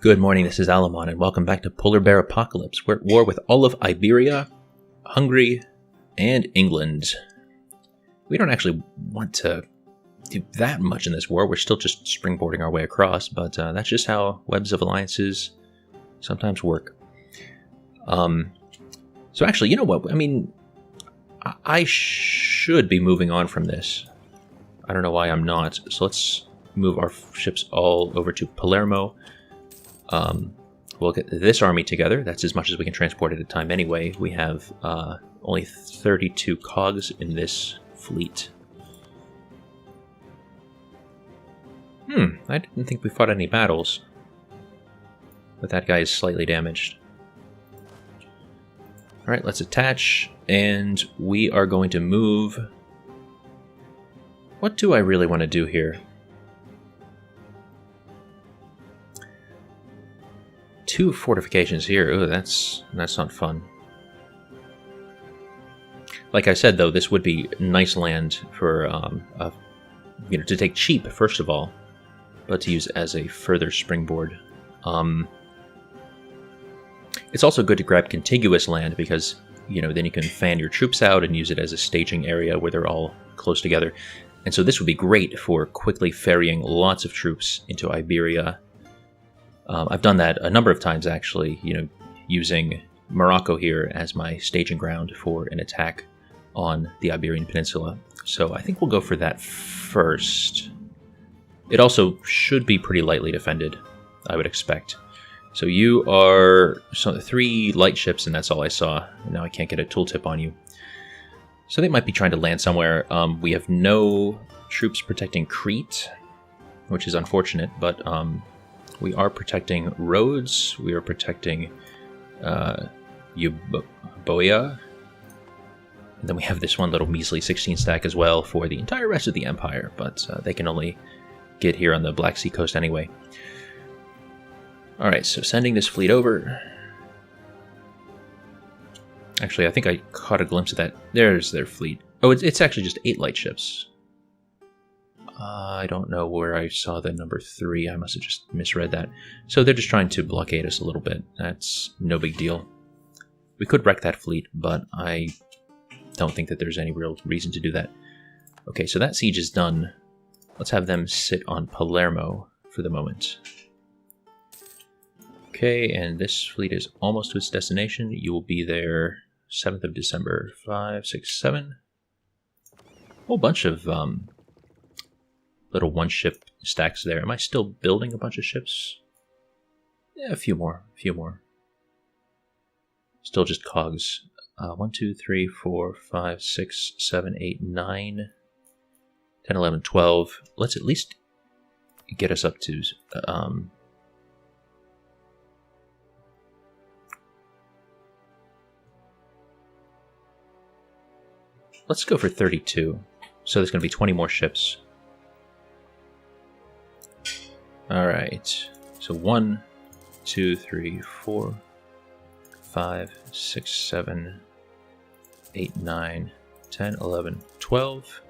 Good morning, this is Alamon, and welcome back to Polar Bear Apocalypse. We're at war with all of Iberia, Hungary, and England. We don't actually want to do that much in this war. We're still just springboarding our way across, but that's just how webs of alliances sometimes work. So actually, you know what? I mean, I should be moving on from this. I don't know why I'm not. So let's move our ships all over to Palermo. We'll get this army together. That's as much as we can transport at a time anyway. We have only 32 cogs in this fleet. I didn't think we fought any battles. But that guy is slightly damaged. Alright, let's attach, and we are going to move. What do I really want to do here? 2 fortifications here. Ooh, that's not fun. Like I said, though, this would be nice land for to take cheap first of all, but to use as a further springboard. It's also good to grab contiguous land because then you can fan your troops out and use it as a staging area where they're all close together. And so this would be great for quickly ferrying lots of troops into Iberia. I've done that a number of times, actually, using Morocco here as my staging ground for an attack on the Iberian Peninsula. So I think we'll go for that first. It also should be pretty lightly defended, I would expect. So you are 3 light ships, and that's all I saw. Now I can't get a tooltip on you. So they might be trying to land somewhere. We have no troops protecting Crete, which is unfortunate, but we are protecting Rhodes, we are protecting Euboea, and then we have this one little measly 16 stack as well for the entire rest of the Empire, but they can only get here on the Black Sea coast anyway. Alright, so sending this fleet over. Actually, I think I caught a glimpse of that. There's their fleet. Oh, it's actually just 8 light ships. I don't know where I saw the number 3. I must have just misread that. So they're just trying to blockade us a little bit. That's no big deal. We could wreck that fleet, but I don't think that there's any real reason to do that. Okay, so that siege is done. Let's have them sit on Palermo for the moment. Okay, and this fleet is almost to its destination. You will be there 7th of December. 5, 6, 7. A whole bunch of little one-ship stacks there. Am I still building a bunch of ships? Yeah, a few more. Still just cogs. 1, 2, 3, 4, 5, 6, 7, 8, 9, 10, 11, 12. Let's at least get us up to... let's go for 32. So there's going to be 20 more ships. Alright, so 1, 2, 3, 4, 5, 6, 7, 8, 9, 10, 11, 12.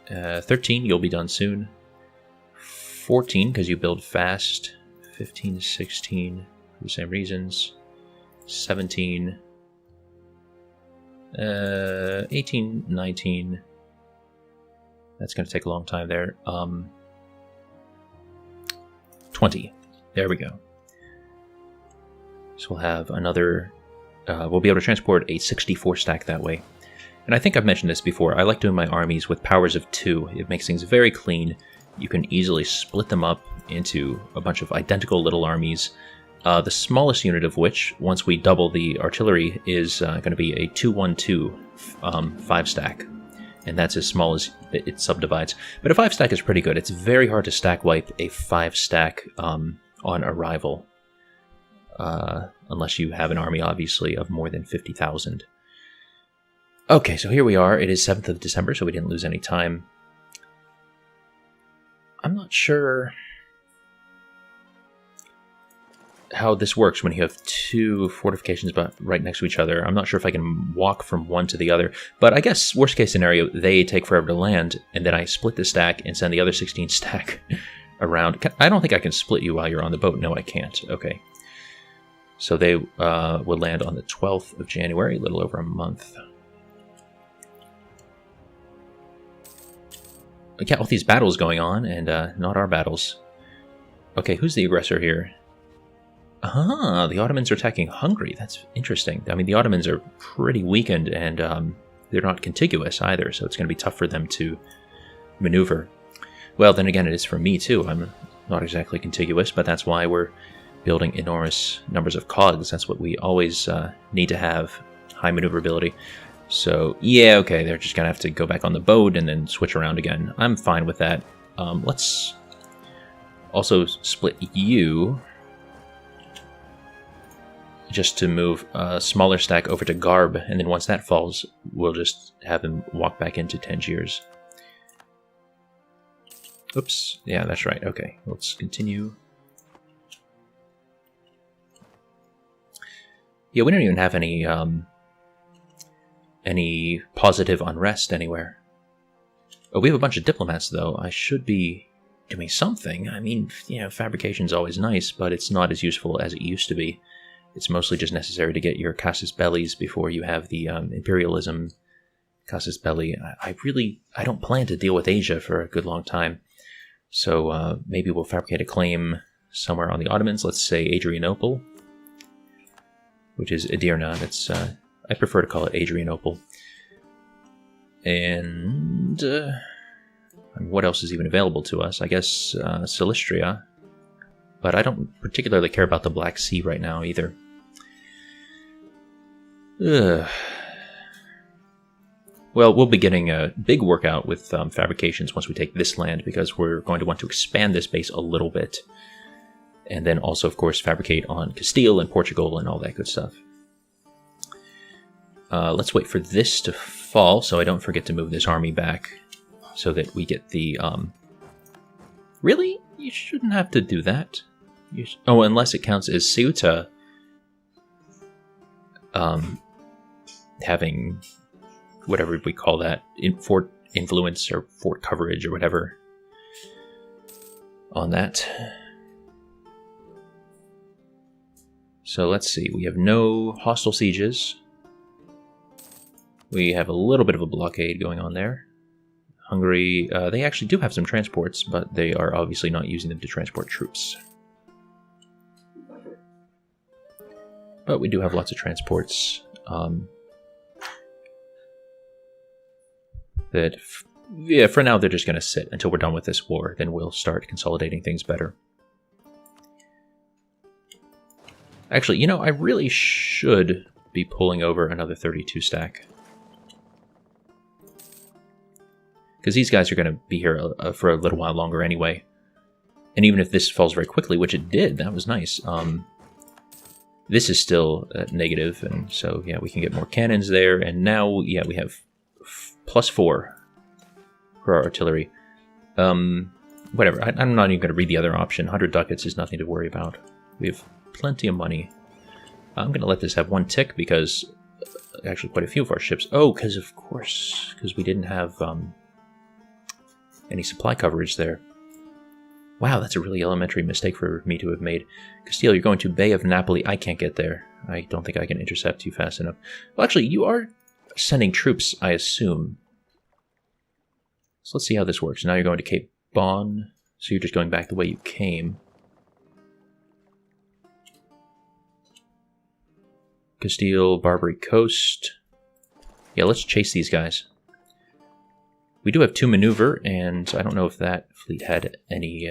13, you'll be done soon. 14, because you build fast. 15, 16, for the same reasons. 17, 18, 19. That's going to take a long time there. 20. There we go. So we'll have another... we'll be able to transport a 64 stack that way. And I think I've mentioned this before. I like doing my armies with powers of 2. It makes things very clean. You can easily split them up into a bunch of identical little armies. The smallest unit of which, once we double the artillery, is going to be a 2-1-2 5 stack. And that's as small as it subdivides. But a 5 stack is pretty good. It's very hard to stack wipe a 5 stack on arrival. Unless you have an army, obviously, of more than 50,000. Okay, so here we are. It is 7th of December, so we didn't lose any time. I'm not sure... how this works when you have two fortifications but right next to each other. I'm not sure if I can walk from one to the other, but I guess worst case scenario, they take forever to land, and then I split the stack and send the other 16 stack around. I don't think I can split you while you're on the boat. No, I can't. Okay. So they would land on the 12th of January, a little over a month. Yeah, all these battles going on, and not our battles. Okay, who's the aggressor here? Ah, the Ottomans are attacking Hungary. That's interesting. I mean, the Ottomans are pretty weakened, and they're not contiguous either, so it's going to be tough for them to maneuver. Well, then again, it is for me, too. I'm not exactly contiguous, but that's why we're building enormous numbers of cogs. That's what we always need to have, high maneuverability. So, yeah, okay, they're just going to have to go back on the boat and then switch around again. I'm fine with that. Let's also split you, just to move a smaller stack over to Garb, and then once that falls, we'll just have him walk back into Tangiers. Oops, yeah, that's right. Okay, let's continue. Yeah, we don't even have any positive unrest anywhere. Oh, we have a bunch of diplomats, though. I should be doing something. I mean, you know, fabrication's always nice, but it's not as useful as it used to be. It's mostly just necessary to get your casus bellis before you have the imperialism casus belli. I don't plan to deal with Asia for a good long time. So maybe we'll fabricate a claim somewhere on the Ottomans. Let's say Adrianople, which is Edirna. That's I prefer to call it Adrianople. And what else is even available to us? I guess Silistria. But I don't particularly care about the Black Sea right now either. Ugh. Well, we'll be getting a big workout with fabrications once we take this land, because we're going to want to expand this base a little bit. And then also, of course, fabricate on Castile and Portugal and all that good stuff. Let's wait for this to fall so I don't forget to move this army back so that we get the... Really? You shouldn't have to do that. Oh, unless it counts as Ceuta having whatever we call that, fort influence or fort coverage or whatever on that. So let's see, we have no hostile sieges. We have a little bit of a blockade going on there. Hungary, they actually do have some transports, but they are obviously not using them to transport troops. But we do have lots of transports. Yeah, for now they're just going to sit until we're done with this war. Then we'll start consolidating things better. Actually, you know, I really should be pulling over another 32 stack. Because these guys are going to be here for a little while longer anyway. And even if this falls very quickly, which it did, that was nice. This is still negative, and so, yeah, we can get more cannons there. And now, yeah, we have +4 for our artillery. Whatever, I'm not even going to read the other option. 100 ducats is nothing to worry about. We have plenty of money. I'm going to let this have 1 tick because actually quite a few of our ships... Oh, because of course, because we didn't have any supply coverage there. Wow, that's a really elementary mistake for me to have made. Castile, you're going to Bay of Napoli. I can't get there. I don't think I can intercept you fast enough. Well, actually, you are sending troops, I assume. So let's see how this works. Now you're going to Cape Bon. So you're just going back the way you came. Castile, Barbary Coast. Yeah, let's chase these guys. We do have 2 maneuver, and I don't know if that fleet had any...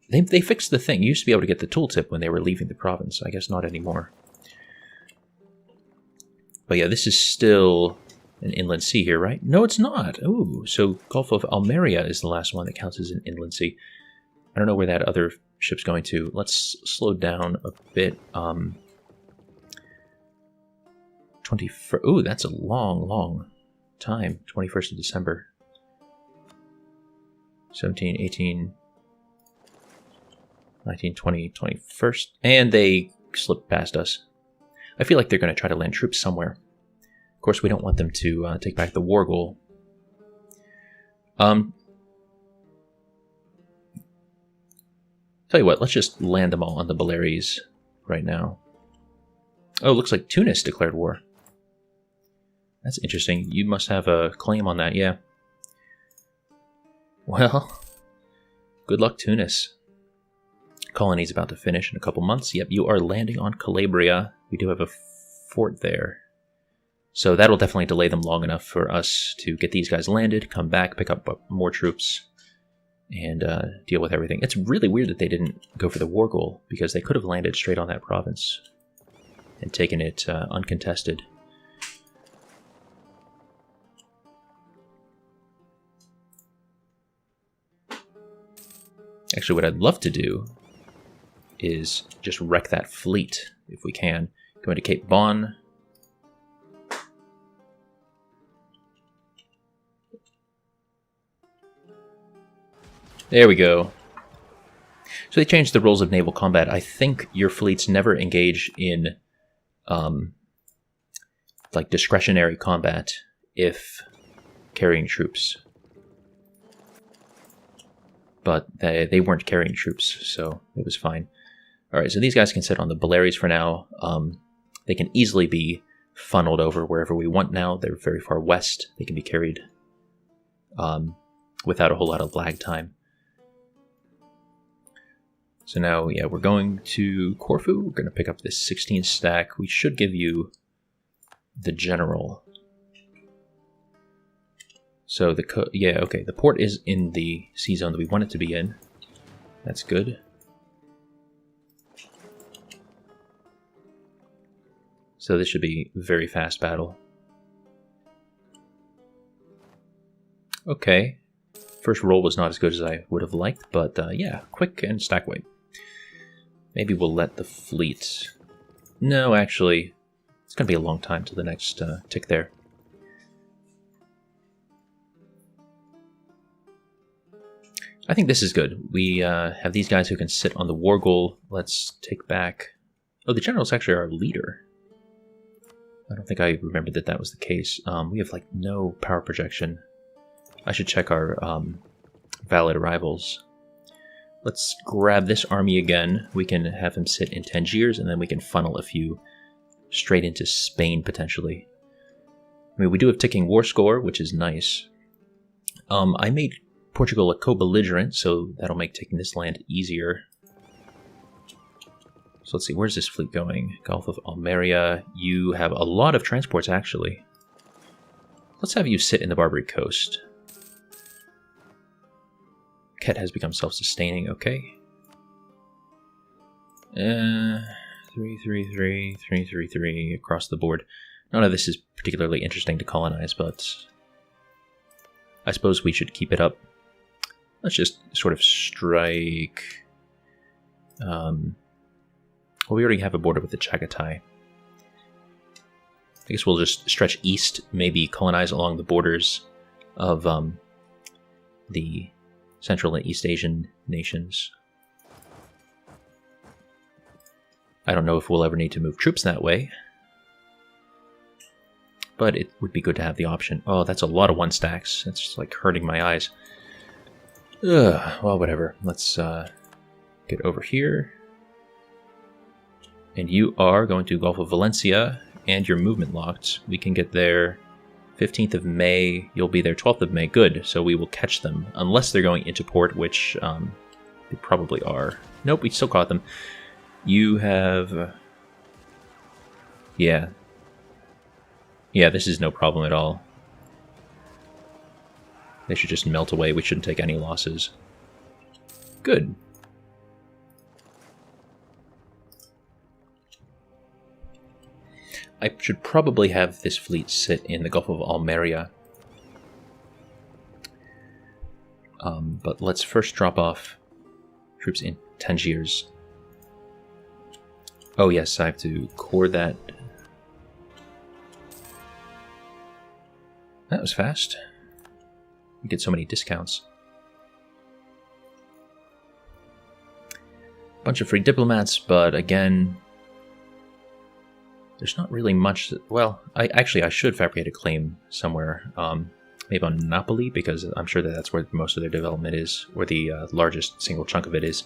They fixed the thing. You used to be able to get the tooltip when they were leaving the province. I guess not anymore. But yeah, this is still an inland sea here, right? No, it's not. Ooh, so Gulf of Almeria is the last one that counts as an inland sea. I don't know where that other ship's going to. Let's slow down a bit. 21st. Ooh, that's a long time. 21st of December. 17, 18, 19, 20, 21st. And they slipped past us. I feel like they're going to try to land troops somewhere. Of course, we don't want them to take back the war goal. Tell you what, let's just land them all on the Baleares right now. Oh, looks like Tunis declared war. That's interesting. You must have a claim on that, yeah. Well, good luck, Tunis. Colony's about to finish in a couple months. Yep, you are landing on Calabria. We do have a fort there. So that'll definitely delay them long enough for us to get these guys landed, come back, pick up more troops, and deal with everything. It's really weird that they didn't go for the war goal, because they could have landed straight on that province and taken it uncontested. Actually, what I'd love to do is just wreck that fleet, if we can. Go into Cape Bon. There we go. So they changed the rules of naval combat. I think your fleets never engage in like discretionary combat if carrying troops. But they weren't carrying troops, so it was fine. Alright, so these guys can sit on the Baleares for now. They can easily be funneled over wherever we want now. They're very far west. They can be carried without a whole lot of lag time. So now, yeah, we're going to Corfu. We're going to pick up this 16 stack. We should give you the general. So yeah, okay, the port is in the sea zone that we want it to be in. That's good. So this should be a very fast battle. Okay. First roll was not as good as I would have liked, but yeah, quick and stack weight. Maybe we'll let the fleet... No, actually, it's going to be a long time to the next tick there. I think this is good. We have these guys who can sit on the war goal. Let's take back... Oh, the general's actually our leader. I don't think I remembered that that was the case. We have, like, no power projection. I should check our valid arrivals. Let's grab this army again. We can have him sit in Tangiers, and then we can funnel a few straight into Spain, potentially. I mean, we do have ticking war score, which is nice. I made Portugal a co-belligerent, so that'll make taking this land easier. So let's see, where's this fleet going? Gulf of Almeria. You have a lot of transports, actually. Let's have you sit in the Barbary Coast. Ket has become self-sustaining, okay. 333 across the board. None of this is particularly interesting to colonize, but I suppose we should keep it up. Let's just sort of strike... well, we already have a border with the Chagatai. I guess we'll just stretch east, maybe colonize along the borders of the Central and East Asian nations. I don't know if we'll ever need to move troops that way, but it would be good to have the option. Oh, that's a lot of one stacks. That's just like hurting my eyes. Ugh, well, whatever. Let's get over here. And you are going to Gulf of Valencia, and your movement locked. We can get there 15th of May. You'll be there 12th of May. Good. So we will catch them, unless they're going into port, which they probably are. Nope, we still caught them. You have... yeah. Yeah, this is no problem at all. They should just melt away. We shouldn't take any losses. Good. I should probably have this fleet sit in the Gulf of Almeria. But let's first drop off troops in Tangiers. Oh yes, I have to core that. That was fast. We get so many discounts. Bunch of free diplomats, but again, there's not really much. Well, I should fabricate a claim somewhere, maybe on Napoli, because I'm sure that that's where most of their development is, where the largest single chunk of it is.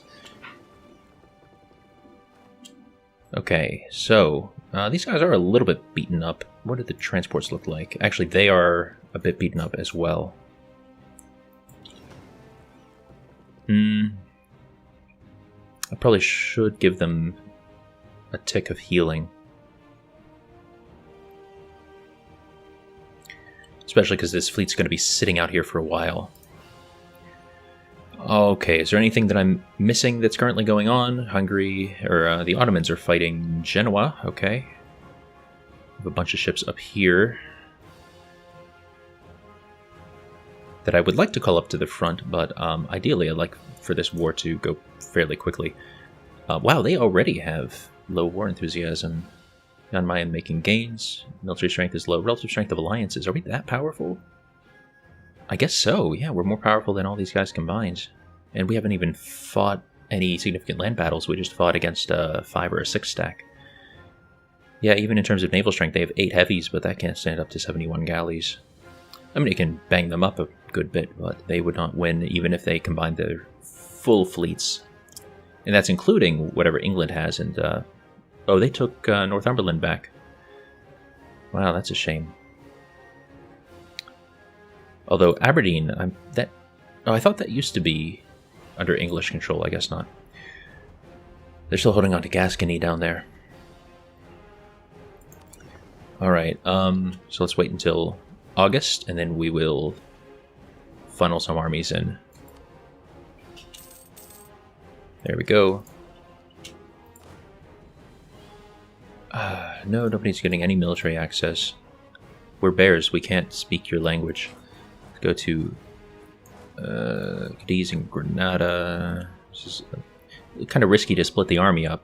Okay, so these guys are a little bit beaten up. What do the transports look like? Actually, they are a bit beaten up as well. I probably should give them a tick of healing. Especially because this fleet's going to be sitting out here for a while. Okay, is there anything that I'm missing that's currently going on? Hungary, or the Ottomans are fighting Genoa, okay. We have a bunch of ships up here that I would like to call up to the front, but ideally I'd like for this war to go fairly quickly. Wow, they already have low war enthusiasm. Jan Mayen making gains. Military strength is low. Relative strength of alliances. Are we that powerful? I guess so. Yeah, we're more powerful than all these guys combined. And we haven't even fought any significant land battles. We just fought against a 5 or a 6 stack. Yeah, even in terms of naval strength, they have 8 heavies, but that can't stand up to 71 galleys. I mean, it can bang them up a good bit, but they would not win even if they combined their full fleets. And that's including whatever England has. And oh, they took Northumberland back. Wow, that's a shame. Although Aberdeen, I thought that used to be under English control. I guess not. They're still holding on to Gascony down there. All right. So let's wait until August, and then we will funnel some armies in. There we go. No, nobody's getting any military access. We're bears. We can't speak your language. Let's go to Cadiz and Granada. This is kind of risky to split the army up,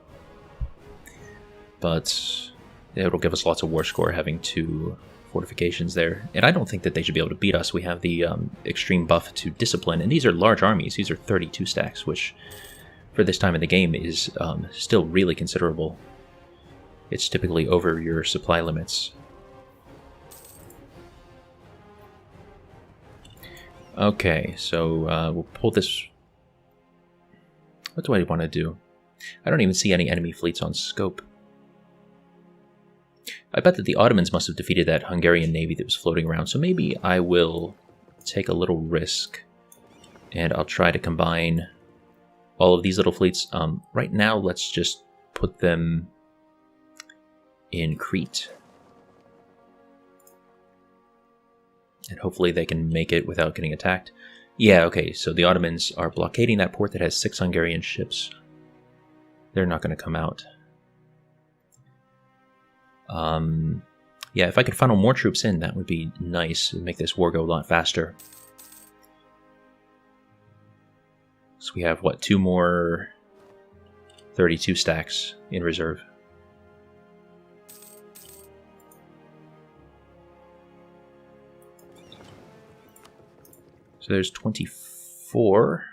but it'll give us lots of war score having 2 fortifications there. And I don't think that they should be able to beat us. We have the extreme buff to discipline, and these are large armies. These are 32 stacks, which for this time in the game is still really considerable. It's typically over your supply limits. Okay, so we'll pull this. What do I want to do? I don't even see any enemy fleets on scope. I bet that the Ottomans must have defeated that Hungarian navy that was floating around, so maybe I will take a little risk and I'll try to combine all of these little fleets. Right now, let's just put them in Crete. And hopefully they can make it without getting attacked. Yeah, okay, so the Ottomans are blockading that port that has 6 Hungarian ships. They're not going to come out. Yeah, if I could funnel more troops in, that would be nice. It would make this war go a lot faster. So we have, what, 2 more 32 stacks in reserve. So there's 24,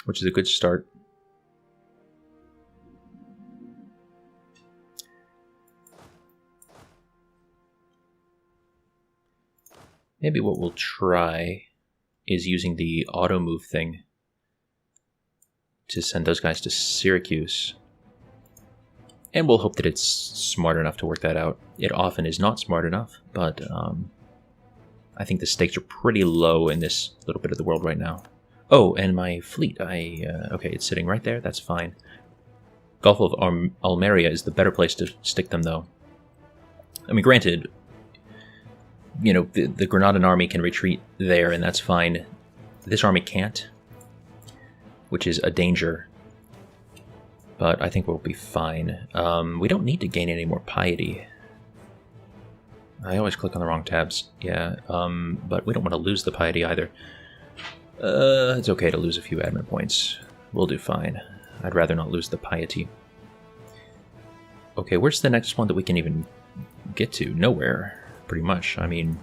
which is a good start. Maybe what we'll try is using the auto move thing to send those guys to Syracuse. And we'll hope that it's smart enough to work that out. It often is not smart enough, but I think the stakes are pretty low in this little bit of the world right now. Oh, and my fleet. Okay, it's sitting right there. That's fine. Gulf of Almeria is the better place to stick them, though. I mean, granted, you know, the Granadan army can retreat there, and that's fine. This army can't, which is a danger. But I think we'll be fine. We don't need to gain any more piety. I always click on the wrong tabs. Yeah, but we don't want to lose the piety either. It's okay to lose a few admin points. We'll do fine. I'd rather not lose the piety. Okay, where's the next one that we can even get to? Nowhere, pretty much. I mean,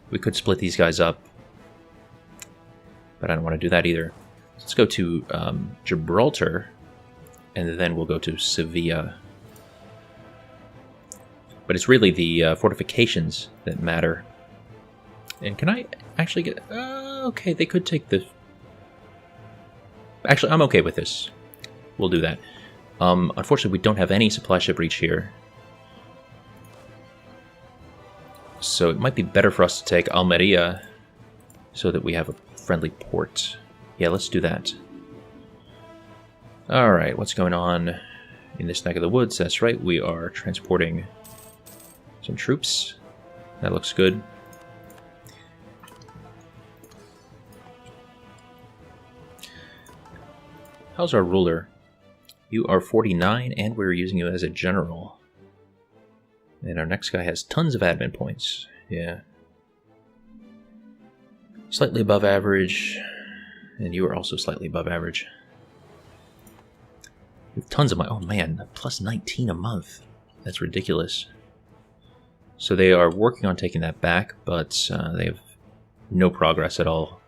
we could split these guys up. but I don't want to do that either. Let's go to Gibraltar, and then we'll go to Sevilla. But it's really the fortifications that matter. And can I actually get... okay, they could take the... Actually, I'm okay with this. We'll do that. Unfortunately, we don't have any supply ship reach here. So it might be better for us to take Almeria so that we have a friendly port. Yeah, let's do that. Alright, what's going on in this neck of the woods? That's right, we are transporting some troops. That looks good. How's our ruler? You are 49, and we're using you as a general. And our next guy has tons of admin points. Yeah. Slightly above average. And you are also slightly above average. We have tons of money. Oh man, plus 19 a month. That's ridiculous. So they are working on taking that back, but they have no progress at all.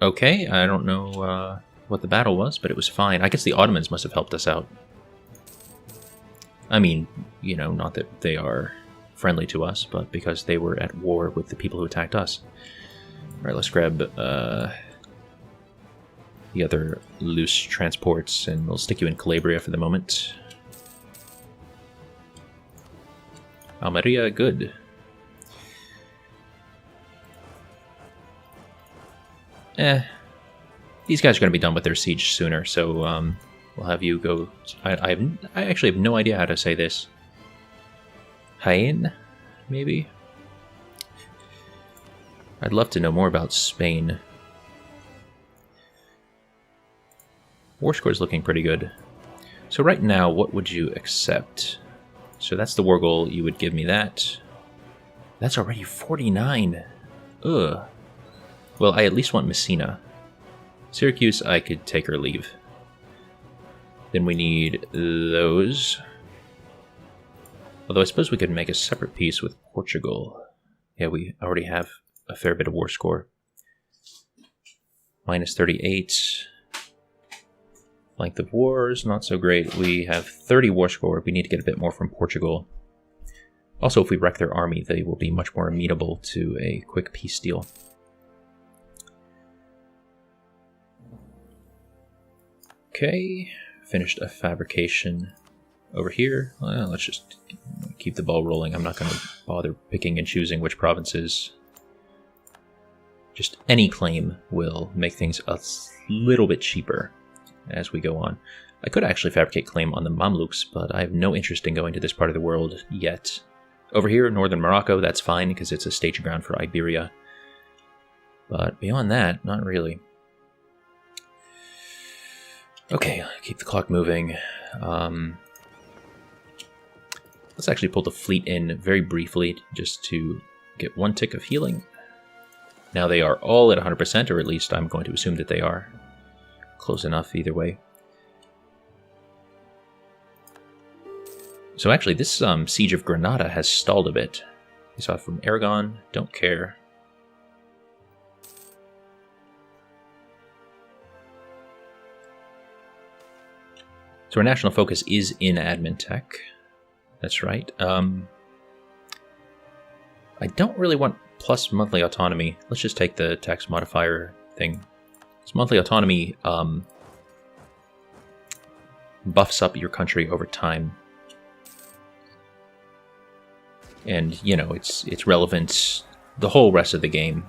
Okay, I don't know what the battle was, but it was fine. I guess the Ottomans must have helped us out. I mean, you know, not that they are friendly to us, but because they were at war with the people who attacked us. Alright, let's grab the other loose transports, and we'll stick you in Calabria for the moment. Almeria, good. These guys are going to be done with their siege sooner, so we'll have you go... I actually have no idea how to say this. Jaén, maybe? I'd love to know more about Spain. War score is looking pretty good. So right now, what would you accept? So that's the war goal. You would give me that. That's already 49. Ugh. Well, I at least want Messina. Syracuse, I could take or leave. Then we need those. Although I suppose we could make a separate peace with Portugal. Yeah, we already have a fair bit of war score. Minus 38. Length of wars, not so great. We have 30 war score. We need to get a bit more from Portugal. Also, if we wreck their army, they will be much more amenable to a quick peace deal. Okay, finished a fabrication over here. Well, let's just keep the ball rolling. I'm not going to bother picking and choosing which provinces. Just any claim will make things a little bit cheaper as we go on. I could actually fabricate claim on the Mamluks, but I have no interest in going to this part of the world yet. Over here, northern Morocco, that's fine because it's a staging ground for Iberia. But beyond that, not really. Okay, keep the clock moving. Let's actually pull the fleet in very briefly just to get one tick of healing. Now they are all at 100%, or at least I'm going to assume that they are. Close enough either way. So actually, this siege of Granada has stalled a bit. We saw it from Aragon, don't care. So our national focus is in admin tech. That's right. I don't really want plus monthly autonomy. Let's just take the tax modifier thing. This monthly autonomy buffs up your country over time. And, you know, it's relevant the whole rest of the game.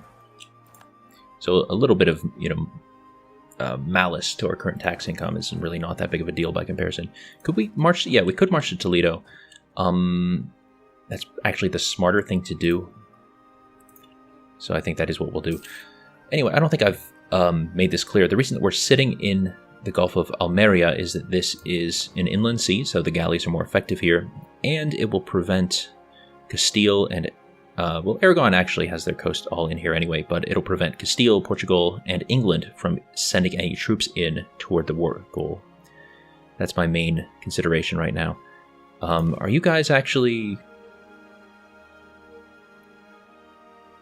So a little bit of, you know, malice to our current tax income is really not that big of a deal by comparison. Could we march? Yeah, we could march to Toledo. That's actually the smarter thing to do. So I think that is what we'll do. Anyway, I don't think I've made this clear. The reason that we're sitting in the Gulf of Almeria is that this is an inland sea, so the galleys are more effective here, and it will prevent Castile and well, Aragon actually has their coast all in here anyway, but it'll prevent Castile, Portugal, and England from sending any troops in toward the war goal. That's my main consideration right now. Are you guys actually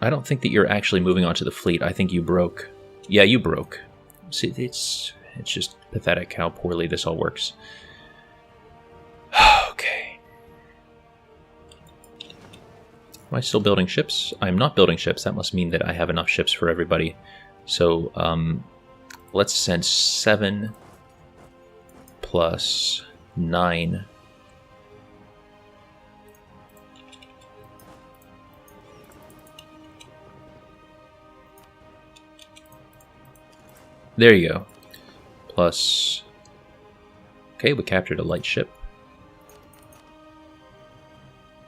I don't think that you're actually moving on to the fleet. I think you broke. Yeah, you broke. See, it's just pathetic how poorly this all works. Okay. Am I still building ships? I'm not building ships. That must mean that I have enough ships for everybody. So, let's send 7 plus 9. There you go. Plus... Okay, we captured a light ship.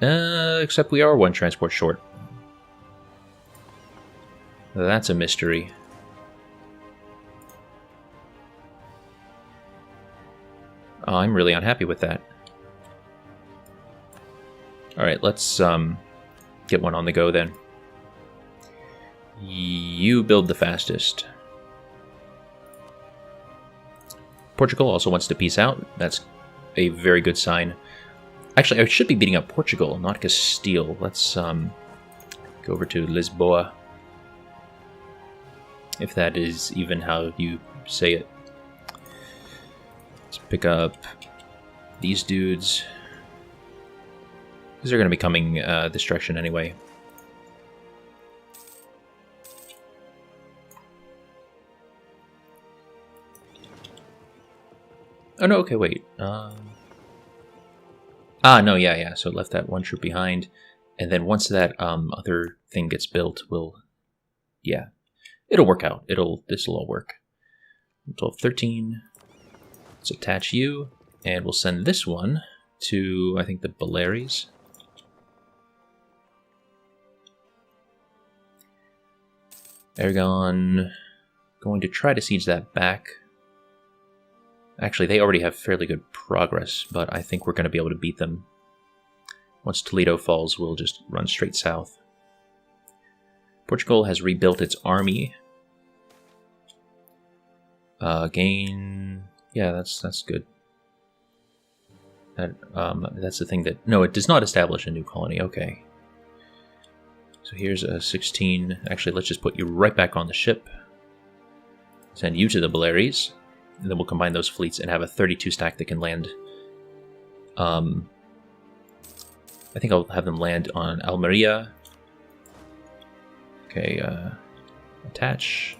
Except we are 1 transport short. That's a mystery. Oh, I'm really unhappy with that. Alright, let's get one on the go then. You build the fastest. Portugal also wants to peace out. That's a very good sign. Actually, I should be beating up Portugal, not Castile. Let's go over to Lisboa. If that is even how you say it. Let's pick up these dudes. Because they're going to be coming this direction anyway. Oh, no, okay, wait. No, yeah. So it left that 1 troop behind. And then once that other thing gets built, yeah. It'll work out. This'll all work. 12, 13. Let's attach you. And we'll send this one to, I think, the Baleares. Aragon. Going to try to siege that back. Actually, they already have fairly good progress, but I think we're going to be able to beat them. Once Toledo falls, we'll just run straight south. Portugal has rebuilt its army. Gain... Yeah, that's good. That's the thing that... No, it does not establish a new colony. Okay. So here's a 16. Actually, let's just put you right back on the ship. Send you to the Baleares. And then we'll combine those fleets and have a 32 stack that can land. I think I'll have them land on Almeria. Okay, attach.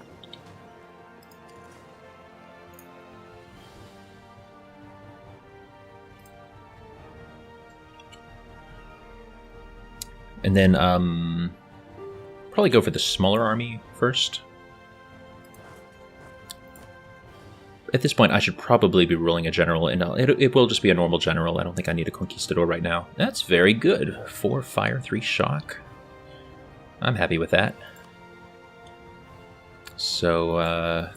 And then probably go for the smaller army first. At this point, I should probably be rolling a general, and it will just be a normal general. I don't think I need a conquistador right now. That's very good. 4 fire, 3 shock. I'm happy with that. So,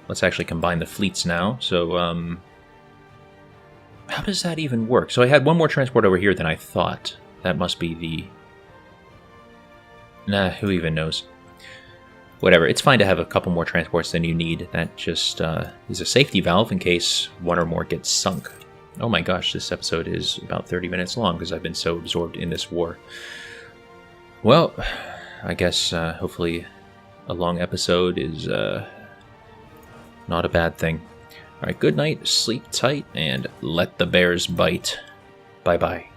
let's actually combine the fleets now. So, how does that even work? So I had 1 more transport over here than I thought. That must be the... Nah, who even knows? Whatever, it's fine to have a couple more transports than you need. That just is a safety valve in case 1 or more gets sunk. Oh my gosh, this episode is about 30 minutes long because I've been so absorbed in this war. Well, I guess hopefully a long episode is not a bad thing. Alright, good night, sleep tight, and let the bears bite. Bye-bye.